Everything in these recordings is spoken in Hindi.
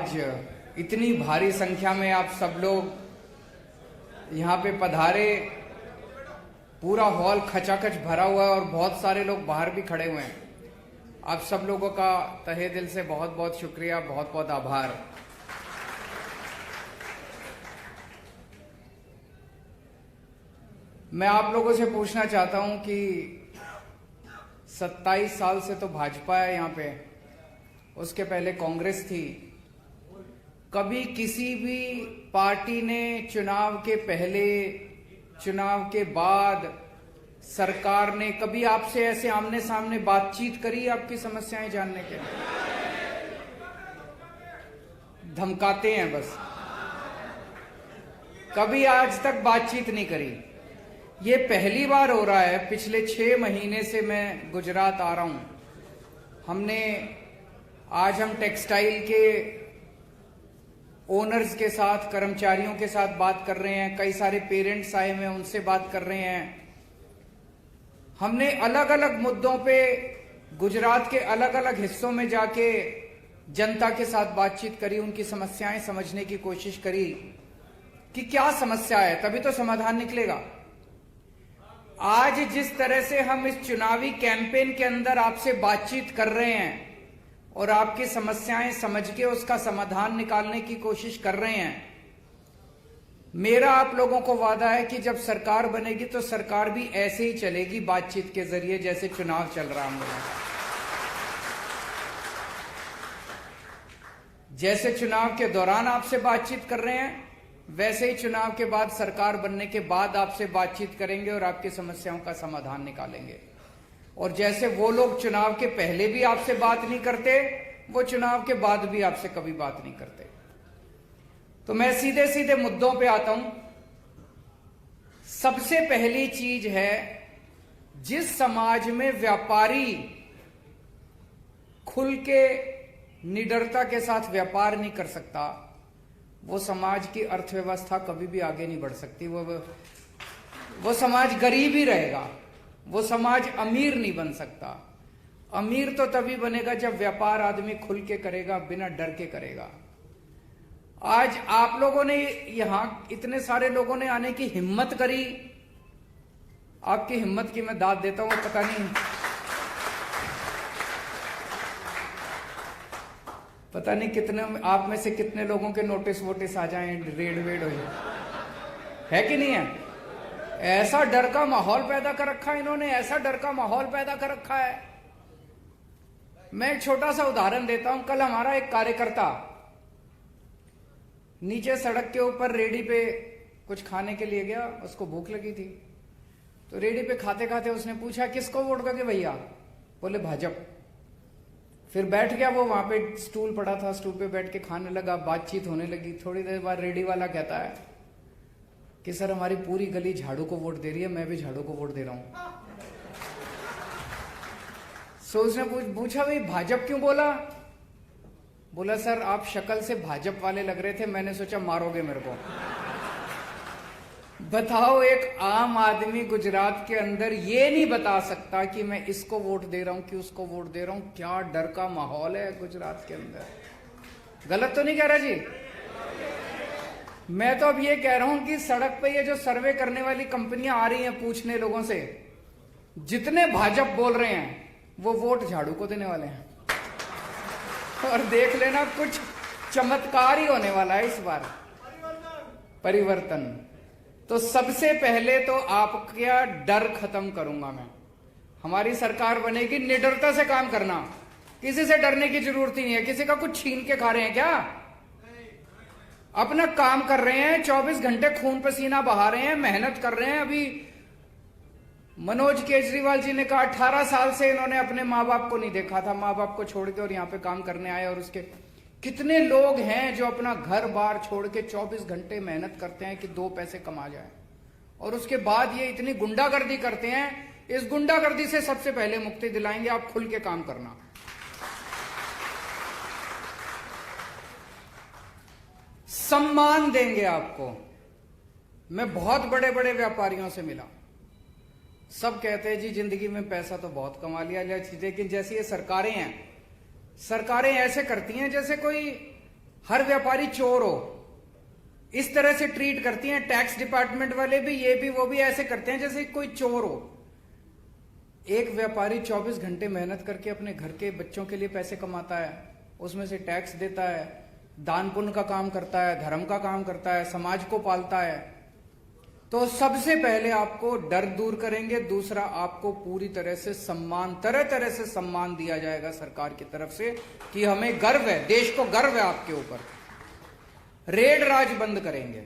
आज इतनी भारी संख्या में आप सब लोग यहाँ पे पधारे, पूरा हॉल खचाखच भरा हुआ है और बहुत सारे लोग बाहर भी खड़े हुए हैं। आप सब लोगों का तहे दिल से बहुत बहुत शुक्रिया, बहुत बहुत आभार। मैं आप लोगों से पूछना चाहता हूं कि 27 साल से तो भाजपा है यहाँ पे, उसके पहले कांग्रेस थी। कभी किसी भी पार्टी ने चुनाव के पहले, चुनाव के बाद, सरकार ने कभी आपसे ऐसे आमने सामने बातचीत करी आपकी समस्याएं जानने के? धमकाते हैं बस, कभी आज तक बातचीत नहीं करी। ये पहली बार हो रहा है। पिछले 6 महीने से मैं गुजरात आ रहा हूं। आज हम टेक्सटाइल के ओनर्स के साथ, कर्मचारियों के साथ बात कर रहे हैं। कई सारे पेरेंट्स आए हुए हैं, उनसे बात कर रहे हैं। हमने अलग अलग मुद्दों पे गुजरात के अलग अलग हिस्सों में जाके जनता के साथ बातचीत करी, उनकी समस्याएं समझने की कोशिश करी कि क्या समस्या है, तभी तो समाधान निकलेगा। आज जिस तरह से हम इस चुनावी कैंपेन के अंदर आपसे बातचीत कर रहे हैं और आपकी समस्याएं समझ के उसका समाधान निकालने की कोशिश कर रहे हैं, मेरा आप लोगों को वादा है कि जब सरकार बनेगी तो सरकार भी ऐसे ही चलेगी, बातचीत के जरिए, जैसे चुनाव चल रहा है। जैसे चुनाव के दौरान आपसे बातचीत कर रहे हैं, वैसे ही चुनाव के बाद, सरकार बनने के बाद आपसे बातचीत करेंगे और आपकी समस्याओं का समाधान निकालेंगे। और जैसे वो लोग चुनाव के पहले भी आपसे बात नहीं करते, वो चुनाव के बाद भी आपसे कभी बात नहीं करते। तो मैं सीधे सीधे मुद्दों पे आता हूं। सबसे पहली चीज है, जिस समाज में व्यापारी खुल के निडरता के साथ व्यापार नहीं कर सकता, वो समाज की अर्थव्यवस्था कभी भी आगे नहीं बढ़ सकती। वो समाज गरीब ही रहेगा, वो समाज अमीर नहीं बन सकता। अमीर तो तभी बनेगा जब व्यापार आदमी खुल के करेगा, बिना डर के करेगा। आज आप लोगों ने, यहां इतने सारे लोगों ने आने की हिम्मत करी, आपकी हिम्मत की मैं दाद देता हूं। पता नहीं कितने आप में से कितने लोगों के नोटिस वोटिस आ जाएं, रेड वेड हो जाए, है कि नहीं है? ऐसा डर का माहौल पैदा कर रखा है इन्होंने, ऐसा डर का माहौल पैदा कर रखा है। मैं एक छोटा सा उदाहरण देता हूं। कल हमारा एक कार्यकर्ता नीचे सड़क के ऊपर रेडी पे कुछ खाने के लिए गया, उसको भूख लगी थी। तो रेडी पे खाते खाते उसने पूछा, किसको वोट दोगे भैया? बोले भाजपा। फिर बैठ गया वो, वहां पे स्टूल पड़ा था, स्टूल पे बैठ के खाने लगा, बातचीत होने लगी। थोड़ी देर बाद रेडी वाला कहता है कि सर हमारी पूरी गली झाड़ू को वोट दे रही है, मैं भी झाड़ू को वोट दे रहा हूं। सो उसने पूछा, भाई भाजपा क्यों बोला? बोला सर आप शक्ल से भाजपा वाले लग रहे थे, मैंने सोचा मारोगे मेरे को। बताओ, एक आम आदमी गुजरात के अंदर ये नहीं बता सकता कि मैं इसको वोट दे रहा हूं कि उसको वोट दे रहा हूं। क्या डर का माहौल है गुजरात के अंदर। गलत तो नहीं कह रहा जी? मैं तो अब ये कह रहा हूं कि सड़क पे ये जो सर्वे करने वाली कंपनियां आ रही हैं पूछने लोगों से, जितने भाजपा बोल रहे हैं वो वोट झाड़ू को देने वाले हैं। और देख लेना, कुछ चमत्कार ही होने वाला है इस बार, परिवर्तन। तो सबसे पहले तो आपका डर खत्म करूंगा मैं। हमारी सरकार बनेगी, निडरता से काम करना, किसी से डरने की जरूरत ही नहीं है। किसी का कुछ छीन के खा रहे हैं क्या? अपना काम कर रहे हैं, 24 घंटे खून पसीना बहा रहे हैं, मेहनत कर रहे हैं। अभी मनोज केजरीवाल जी ने कहा 18 साल से इन्होंने अपने माँ बाप को नहीं देखा था, माँ बाप को छोड़ के और यहाँ पे काम करने आए। और उसके कितने लोग हैं जो अपना घर बार छोड़ के 24 घंटे मेहनत करते हैं कि 2 पैसे कमा जाए, और उसके बाद ये इतनी गुंडागर्दी करते हैं। इस गुंडागर्दी से सबसे पहले मुक्ति दिलाएंगे, आप खुल के काम करना। सम्मान देंगे आपको। मैं बहुत बड़े बड़े व्यापारियों से मिला, सब कहते हैं जी जिंदगी में पैसा तो बहुत कमा लिया, लेकिन जैसी ये सरकारें हैं, सरकारें ऐसे करती हैं जैसे कोई हर व्यापारी चोर हो, इस तरह से ट्रीट करती हैं। टैक्स डिपार्टमेंट वाले भी, ये भी, वो भी ऐसे करते हैं जैसे कोई चोर हो। एक व्यापारी 24 घंटे मेहनत करके अपने घर के बच्चों के लिए पैसे कमाता है, उसमें से टैक्स देता है, दान पुण्य का काम करता है, धर्म का काम करता है, समाज को पालता है। तो सबसे पहले आपको डर दूर करेंगे, दूसरा आपको पूरी तरह से सम्मान, तरह तरह से सम्मान दिया जाएगा सरकार की तरफ से कि हमें गर्व है, देश को गर्व है आपके ऊपर। रेड राज बंद करेंगे।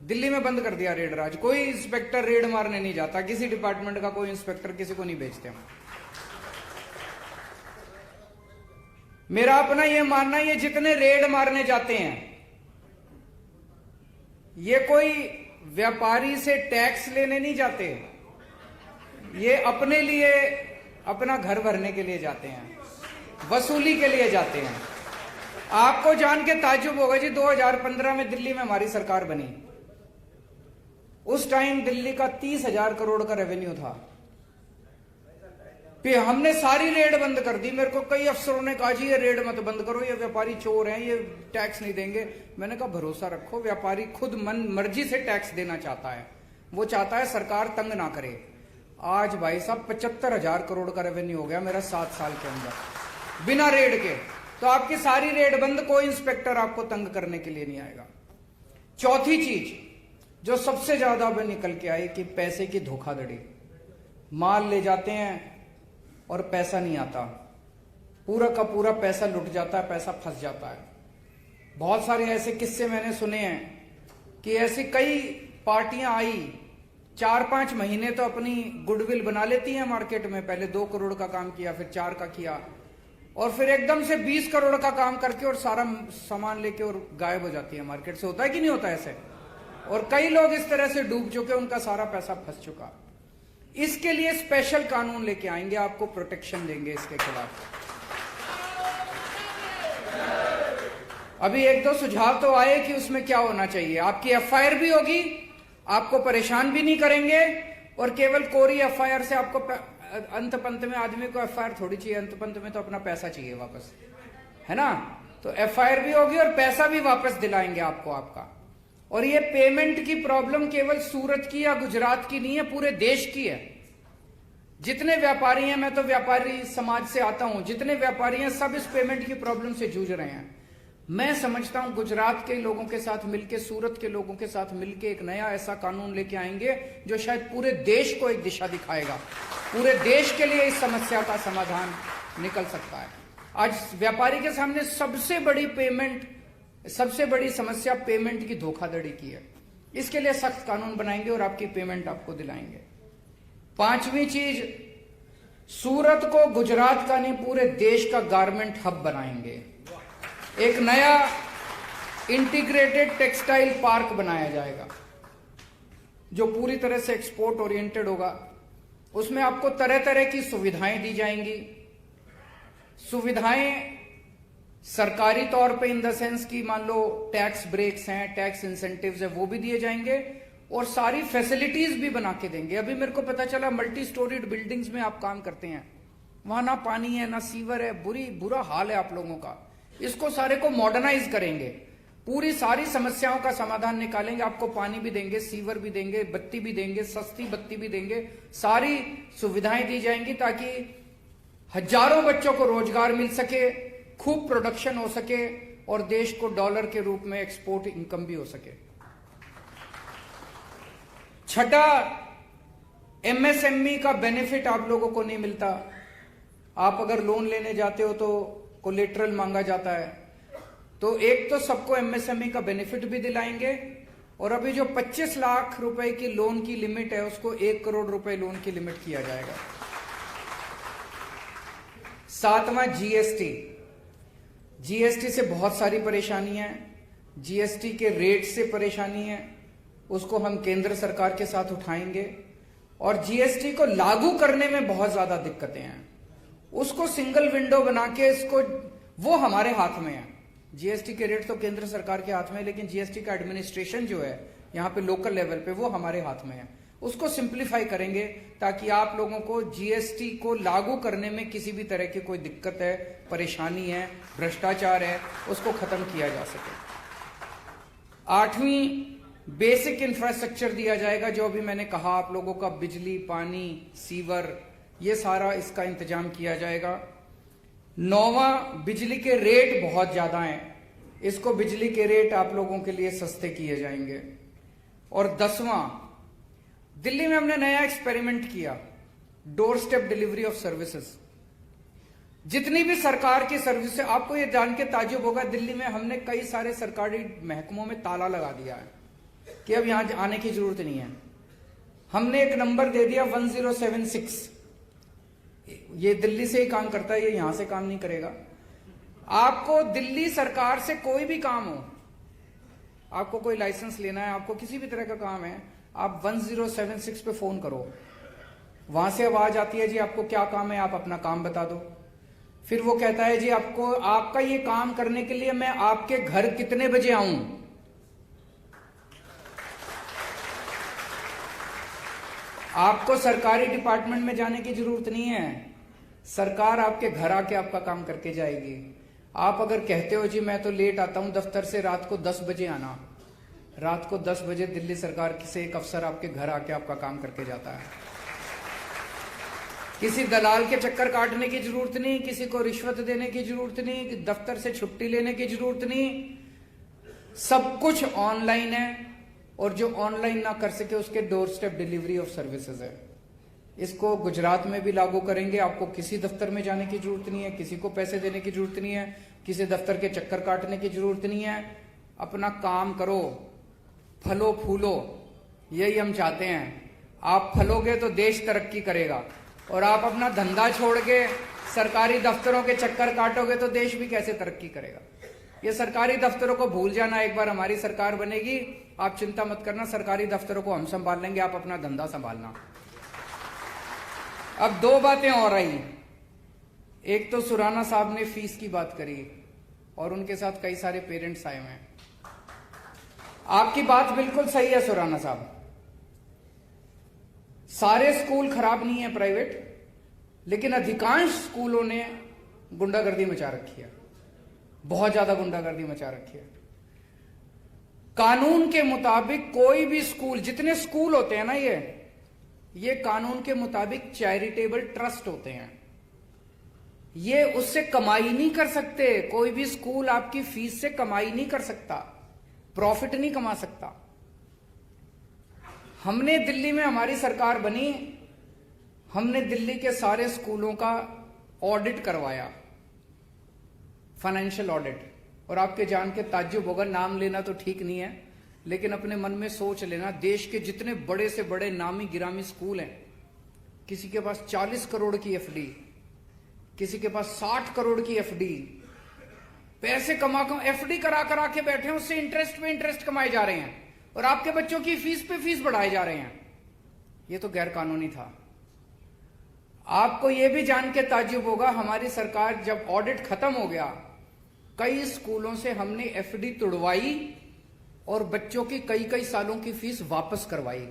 दिल्ली में बंद कर दिया रेड राज, कोई इंस्पेक्टर रेड मारने नहीं जाता, किसी डिपार्टमेंट का कोई इंस्पेक्टर किसी को नहीं भेजते हम। मेरा अपना ये मानना, ये जितने रेड मारने जाते हैं, ये कोई व्यापारी से टैक्स लेने नहीं जाते, ये अपने लिए, अपना घर भरने के लिए जाते हैं, वसूली के लिए जाते हैं। आपको जान के ताज्जुब होगा जी, 2015 में दिल्ली में हमारी सरकार बनी, उस टाइम दिल्ली का 30,000 करोड़ का रेवेन्यू था। फिर हमने सारी रेड बंद कर दी। मेरे को कई अफसरों ने कहा जी ये रेड मत बंद करो, ये व्यापारी चोर हैं, ये टैक्स नहीं देंगे। मैंने कहा भरोसा रखो, व्यापारी खुद मन मर्जी से टैक्स देना चाहता है, वो चाहता है सरकार तंग ना करे। आज भाई साहब 75,000 करोड़ का रेवेन्यू हो गया मेरा 7 साल के अंदर बिना रेड के। तो आपकी सारी रेड बंद, कोई इंस्पेक्टर आपको तंग करने के लिए नहीं आएगा। चौथी चीज जो सबसे ज्यादा अब निकल के आई कि पैसे की धोखाधड़ी। माल ले जाते हैं और पैसा नहीं आता, पूरा का पूरा पैसा लुट जाता है, पैसा फंस जाता है। बहुत सारे ऐसे किस्से मैंने सुने हैं कि ऐसी कई पार्टियां आई, 4-5 महीने तो अपनी गुडविल बना लेती हैं मार्केट में, पहले 2 करोड़ का काम किया, फिर 4 का किया, और फिर एकदम से 20 करोड़ का काम करके और सारा सामान लेके और गायब हो जाती है मार्केट से। होता है कि नहीं होता ऐसे? और कई लोग इस तरह से डूब चुके, उनका सारा पैसा फंस चुका। इसके लिए स्पेशल कानून लेके आएंगे, आपको प्रोटेक्शन देंगे इसके खिलाफ। अभी 1-2 सुझाव तो आए कि उसमें क्या होना चाहिए। आपकी एफआईआर भी होगी, आपको परेशान भी नहीं करेंगे, और केवल कोरी एफआईआर से आपको अंत पंत में आदमी को एफआईआर थोड़ी चाहिए, अंत पंत में तो अपना पैसा चाहिए वापस, है ना? तो एफआईआर भी होगी और पैसा भी वापस दिलाएंगे आपको आपका। और ये पेमेंट की प्रॉब्लम केवल सूरत की या गुजरात की नहीं है, पूरे देश की है। जितने व्यापारी हैं, मैं तो व्यापारी समाज से आता हूं, जितने व्यापारी हैं सब इस पेमेंट की प्रॉब्लम से जूझ रहे हैं। मैं समझता हूं गुजरात के लोगों के साथ मिलकर, सूरत के लोगों के साथ मिलकर एक नया ऐसा कानून लेके आएंगे जो शायद पूरे देश को एक दिशा दिखाएगा, पूरे देश के लिए इस समस्या का समाधान निकल सकता है। आज व्यापारी के सामने सबसे बड़ी समस्या पेमेंट की धोखाधड़ी की है। इसके लिए सख्त कानून बनाएंगे और आपकी पेमेंट आपको दिलाएंगे। 5वीं चीज, सूरत को गुजरात का नहीं पूरे देश का गारमेंट हब बनाएंगे। एक नया इंटीग्रेटेड टेक्सटाइल पार्क बनाया जाएगा जो पूरी तरह से एक्सपोर्ट ओरिएंटेड होगा। उसमें आपको तरह तरह की सुविधाएं दी जाएंगी। सुविधाएं सरकारी तौर पे इन द सेंस की, मान लो टैक्स ब्रेक्स हैं, टैक्स इंसेंटिव्स है, वो भी दिए जाएंगे, और सारी फैसिलिटीज भी बना के देंगे। अभी मेरे को पता चला मल्टी स्टोरीड बिल्डिंग्स में आप काम करते हैं, वहां ना पानी है ना सीवर है, बुरा हाल है आप लोगों का। इसको सारे को मॉडर्नाइज करेंगे, पूरी सारी समस्याओं का समाधान निकालेंगे। आपको पानी भी देंगे, सीवर भी देंगे, बत्ती भी देंगे, सस्ती बत्ती भी देंगे, सारी सुविधाएं दी जाएंगी ताकि हजारों बच्चों को रोजगार मिल सके, खूब प्रोडक्शन हो सके और देश को डॉलर के रूप में एक्सपोर्ट इनकम भी हो सके। छठा, एमएसएमई का बेनिफिट आप लोगों को नहीं मिलता। आप अगर लोन लेने जाते हो तो कोलेटरल मांगा जाता है। तो एक तो सबको एमएसएमई का बेनिफिट भी दिलाएंगे, और अभी जो 25 लाख रुपए की लोन की लिमिट है उसको 1 करोड़ रुपए लोन की लिमिट किया जाएगा। 7वां, जीएसटी से बहुत सारी परेशानियां हैं। जीएसटी के रेट से परेशानी है, उसको हम केंद्र सरकार के साथ उठाएंगे। और जीएसटी को लागू करने में बहुत ज्यादा दिक्कतें हैं, उसको सिंगल विंडो बना के इसको, वो हमारे हाथ में है। जीएसटी के रेट तो केंद्र सरकार के हाथ में है, लेकिन जीएसटी का एडमिनिस्ट्रेशन जो है यहाँ पे लोकल लेवल पे, वो हमारे हाथ में है। उसको सिंप्लीफाई करेंगे ताकि आप लोगों को जीएसटी को लागू करने में किसी भी तरह की कोई दिक्कत है, परेशानी है, भ्रष्टाचार है, उसको खत्म किया जा सके। 8वीं बेसिक इंफ्रास्ट्रक्चर दिया जाएगा, जो अभी मैंने कहा आप लोगों का बिजली, पानी, सीवर, ये सारा इसका इंतजाम किया जाएगा। 9वां बिजली के रेट बहुत ज्यादा हैं, इसको बिजली के रेट आप लोगों के लिए सस्ते किए जाएंगे। और 10वां, दिल्ली में हमने नया एक्सपेरिमेंट किया, door step delivery of services. जितनी भी सरकार की सर्विस है, आपको ये जान के ताज्जुब होगा, दिल्ली में हमने कई सारे सरकारी महकमों में ताला लगा दिया है कि अब यहां आने की जरूरत नहीं है। हमने एक नंबर दे दिया 1076, ये दिल्ली से ही काम करता है, ये यहां से काम नहीं करेगा। आपको दिल्ली सरकार से कोई भी काम हो, आपको कोई लाइसेंस लेना है, आपको किसी भी तरह का काम है, आप 1076 पे फोन करो, वहां से आवाज आती है जी आपको क्या काम है, आप अपना काम बता दो। फिर वो कहता है जी आपको, आपका ये काम करने के लिए मैं आपके घर कितने बजे आऊं। आपको सरकारी डिपार्टमेंट में जाने की जरूरत नहीं है, सरकार आपके घर आके आपका काम करके जाएगी। आप अगर कहते हो जी मैं तो लेट आता हूं दफ्तर से, रात को 10 बजे आना, रात को 10 बजे दिल्ली सरकार से एक अफसर आपके घर आके आपका काम करके जाता है। किसी दलाल के चक्कर काटने की जरूरत नहीं, किसी को रिश्वत देने की जरूरत नहीं, दफ्तर से छुट्टी लेने की जरूरत नहीं, सब कुछ ऑनलाइन है। और जो ऑनलाइन ना कर सके उसके door step delivery of services है। इसको गुजरात में भी लागू करेंगे। आपको किसी दफ्तर में जाने की जरूरत नहीं है, किसी को पैसे देने की जरूरत नहीं है, किसी दफ्तर के चक्कर काटने की जरूरत नहीं है। अपना काम करो, फलो फूलो, यही हम चाहते हैं। आप फलोगे तो देश तरक्की करेगा, और आप अपना धंधा छोड़ के सरकारी दफ्तरों के चक्कर काटोगे तो देश भी कैसे तरक्की करेगा। ये सरकारी दफ्तरों को भूल जाना, एक बार हमारी सरकार बनेगी, आप चिंता मत करना, सरकारी दफ्तरों को हम संभाल लेंगे, आप अपना धंधा संभालना। अब 2 बातें और आई। एक तो सुराना साहब ने फीस की बात करी और उनके साथ कई सारे पेरेंट्स आए हुए हैं। आपकी बात बिल्कुल सही है सुराना साहब, सारे स्कूल खराब नहीं है प्राइवेट, लेकिन अधिकांश स्कूलों ने गुंडागर्दी मचा रखी है, बहुत ज्यादा गुंडागर्दी मचा रखी है। कानून के मुताबिक कोई भी स्कूल, जितने स्कूल होते हैं ना, ये कानून के मुताबिक चैरिटेबल ट्रस्ट होते हैं, ये उससे कमाई नहीं कर सकते। कोई भी स्कूल आपकी फीस से कमाई नहीं कर सकता, प्रॉफिट नहीं कमा सकता। हमने दिल्ली में, हमारी सरकार बनी, हमने दिल्ली के सारे स्कूलों का ऑडिट करवाया, फाइनेंशियल ऑडिट। और आपके जान के ताज्जुब होगा, नाम लेना तो ठीक नहीं है, लेकिन अपने मन में सोच लेना, देश के जितने बड़े से बड़े नामी गिरामी स्कूल हैं, किसी के पास 40 करोड़ की एफडी, किसी के पास 60 करोड़ की एफडी, पैसे कमा एफडी करा के बैठे हैं, उससे इंटरेस्ट पे इंटरेस्ट कमाए जा रहे हैं, और आपके बच्चों की फीस पे फीस बढ़ाए जा रहे हैं। ये तो गैर कानूनी था। आपको यह भी जान के ताज्जुब होगा, हमारी सरकार जब ऑडिट खत्म हो गया, कई स्कूलों से हमने एफडी तुड़वाई और बच्चों की कई सालों की फीस वापस करवाई।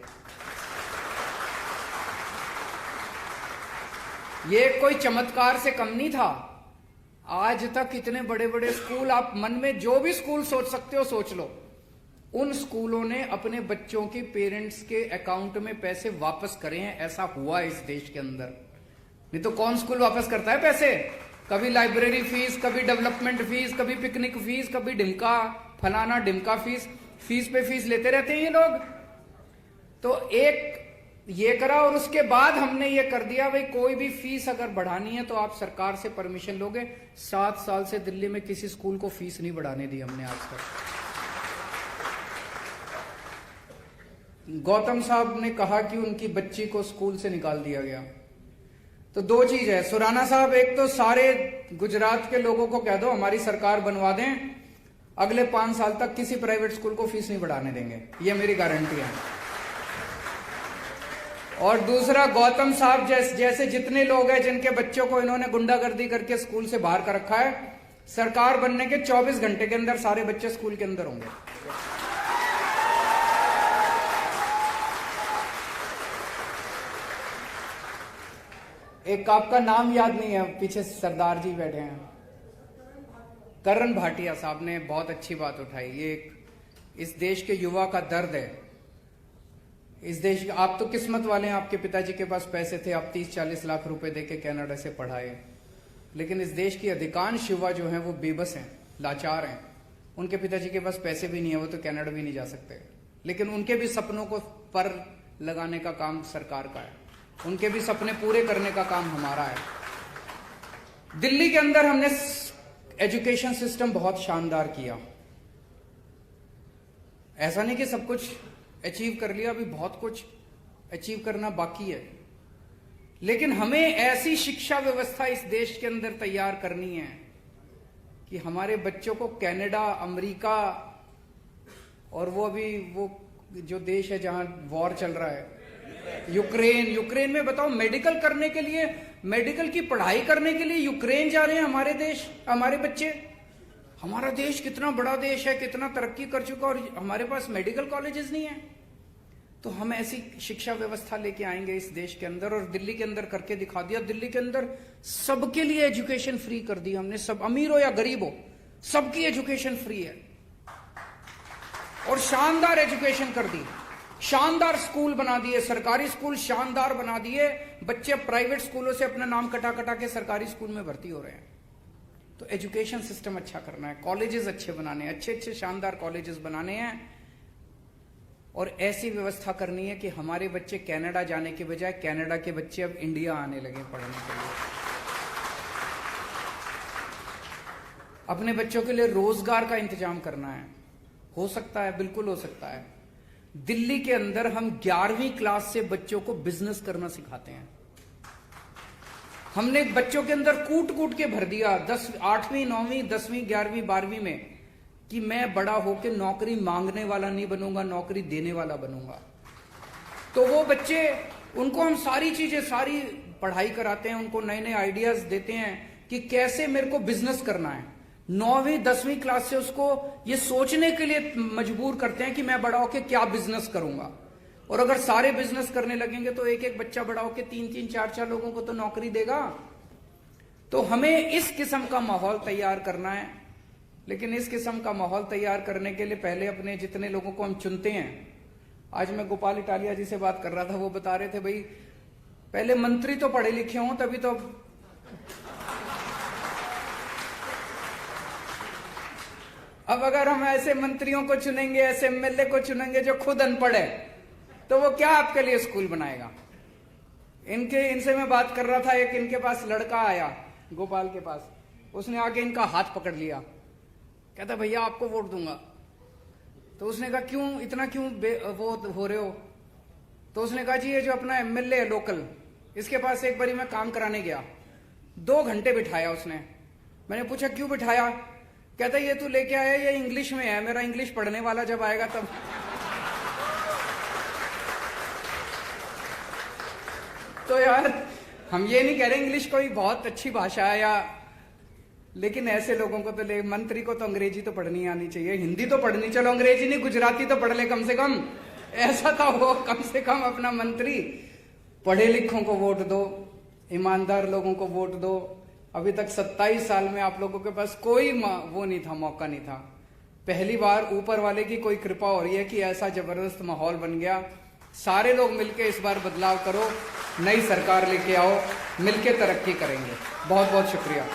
ये कोई चमत्कार से कम नहीं था। आज तक इतने बड़े बड़े स्कूल, आप मन में जो भी स्कूल सोच सकते हो सोच लो, उन स्कूलों ने अपने बच्चों के पेरेंट्स के अकाउंट में पैसे वापस करे हैं। ऐसा हुआ इस देश के अंदर, नहीं तो कौन स्कूल वापस करता है पैसे। कभी लाइब्रेरी फीस, कभी डेवलपमेंट फीस, कभी पिकनिक फीस, कभी ढिमका फलाना ढिमका फीस पे फीस लेते रहते हैं ये लोग। तो एक ये करा, और उसके बाद हमने ये कर दिया, भाई कोई भी फीस अगर बढ़ानी है तो आप सरकार से परमिशन लोगे। 7 साल से दिल्ली में किसी स्कूल को फीस नहीं बढ़ाने दी हमने आज तक। गौतम साहब ने कहा कि उनकी बच्ची को स्कूल से निकाल दिया गया, तो 2 चीज है सुराना साहब, एक तो सारे गुजरात के लोगों को कह दो हमारी सरकार बनवा दें, अगले 5 साल तक किसी प्राइवेट स्कूल को फीस नहीं बढ़ाने देंगे, ये मेरी गारंटी है। और दूसरा, गौतम साहब जैसे जितने लोग हैं जिनके बच्चों को इन्होंने गुंडागर्दी करके स्कूल से बाहर कर रखा है, सरकार बनने के 24 घंटे के अंदर सारे बच्चे स्कूल के अंदर होंगे। एक आपका नाम याद नहीं है, पीछे सरदार जी बैठे हैं, करण भाटिया साहब ने बहुत अच्छी बात उठाई। ये इस देश के युवा का दर्द है। इस देश के, आप तो किस्मत वाले हैं, आपके पिताजी के पास पैसे थे, आप 30-40 लाख रुपए देके कनाडा से पढ़ाए। लेकिन इस देश की अधिकांश युवा जो हैं वो बेबस हैं, लाचार हैं। उनके पिताजी के पास पैसे भी नहीं है, वो तो कनाडा भी नहीं जा सकते। लेकिन उनके भी सपनों को पर लगाने का काम सरकार का है, उनके भी सपने पूरे करने का काम हमारा है। दिल्ली के अंदर हमने एजुकेशन सिस्टम बहुत शानदार किया। ऐसा नहीं कि सब कुछ अचीव कर लिया, अभी बहुत कुछ अचीव करना बाकी है। लेकिन हमें ऐसी शिक्षा व्यवस्था इस देश के अंदर तैयार करनी है कि हमारे बच्चों को कनाडा, अमेरिका और वो अभी वो जो देश है जहां वॉर चल रहा है, यूक्रेन में बताओ, मेडिकल करने के लिए, मेडिकल की पढ़ाई करने के लिए यूक्रेन जा रहे हैं हमारे देश, हमारे बच्चे। हमारा देश कितना बड़ा देश है, कितना तरक्की कर चुका, और हमारे पास मेडिकल कॉलेजेस नहीं है। तो हम ऐसी शिक्षा व्यवस्था लेके आएंगे इस देश के अंदर, और दिल्ली के अंदर करके दिखा दिया। दिल्ली के अंदर सबके लिए एजुकेशन फ्री कर दी हमने, सब अमीर हो या गरीब हो, सबकी एजुकेशन फ्री है। और शानदार एजुकेशन कर दी, शानदार स्कूल बना दिए, सरकारी स्कूल शानदार बना दिए। बच्चे प्राइवेट स्कूलों से अपना नाम कटा कटा के सरकारी स्कूल में भर्ती हो रहे हैं। तो एजुकेशन सिस्टम अच्छा करना है, कॉलेजेस अच्छे बनाने हैं, अच्छे अच्छे शानदार कॉलेजेस बनाने हैं, और ऐसी व्यवस्था करनी है कि हमारे बच्चे कनाडा जाने के बजाय कनाडा के बच्चे अब इंडिया आने लगे पढ़ने के लिए। अपने बच्चों के लिए रोजगार का इंतजाम करना है। हो सकता है, बिल्कुल हो सकता है। दिल्ली के अंदर हम 11वीं क्लास से बच्चों को बिजनेस करना सिखाते हैं। हमने बच्चों के अंदर कूट कूट के भर दिया 8वीं 9वीं 10वीं 11वीं 12वीं में कि मैं बड़ा होकर नौकरी मांगने वाला नहीं बनूंगा, नौकरी देने वाला बनूंगा। तो वो बच्चे, उनको हम सारी चीजें, सारी पढ़ाई कराते हैं, उनको नए नए आइडियाज देते हैं कि कैसे मेरे को बिजनेस करना है। 9वीं 10वीं क्लास से उसको ये सोचने के लिए मजबूर करते हैं कि मैं बड़ा होकर क्या बिजनेस करूंगा। और अगर सारे बिजनेस करने लगेंगे तो एक एक बच्चा बड़ा होकर 3-3 4-4 लोगों को तो नौकरी देगा। तो हमें इस किस्म का माहौल तैयार करना है। लेकिन इस किस्म का माहौल तैयार करने के लिए पहले अपने जितने लोगों को हम चुनते हैं, आज मैं गोपाल इटालिया जी से बात कर रहा था, वो बता रहे थे भाई पहले मंत्री तो पढ़े लिखे हों तभी तो। अब अगर हम ऐसे मंत्रियों को चुनेंगे, ऐसे एमएलए को चुनेंगे जो खुद अनपढ़ है, तो वो क्या आपके लिए स्कूल बनाएगा। इनसे मैं बात कर रहा था, एक इनके पास लड़का आया गोपाल के पास, उसने आके इनका हाथ पकड़ लिया, कहता भैया आपको वोट दूंगा। तो उसने कहा क्यों, इतना क्यों वो हो रहे हो। तो उसने कहा जी ये जो अपना एमएलए है लोकल, इसके पास एक बारी मैं काम कराने गया, 2 घंटे बिठाया उसने। मैंने पूछा क्यों बिठाया, कहता ये तू लेके आया, ये इंग्लिश में है, मेरा इंग्लिश पढ़ने वाला जब आएगा तब। तो यार हम ये नहीं कह रहे इंग्लिश कोई बहुत अच्छी भाषा है या, लेकिन ऐसे लोगों को तो मंत्री को तो अंग्रेजी तो पढ़नी आनी चाहिए, हिंदी तो पढ़नी, चलो अंग्रेजी नहीं गुजराती तो पढ़ ले कम से कम, ऐसा तो हो कम से कम अपना मंत्री। पढ़े लिखों को वोट दो, ईमानदार लोगों को वोट दो। अभी तक 27 साल में आप लोगों के पास कोई वो नहीं था, मौका नहीं था। पहली बार ऊपर वाले की कोई कृपा हो रही है कि ऐसा जबरदस्त माहौल बन गया। सारे लोग मिलके इस बार बदलाव करो, नई सरकार लेके आओ, मिलके तरक्की करेंगे। बहुत बहुत शुक्रिया।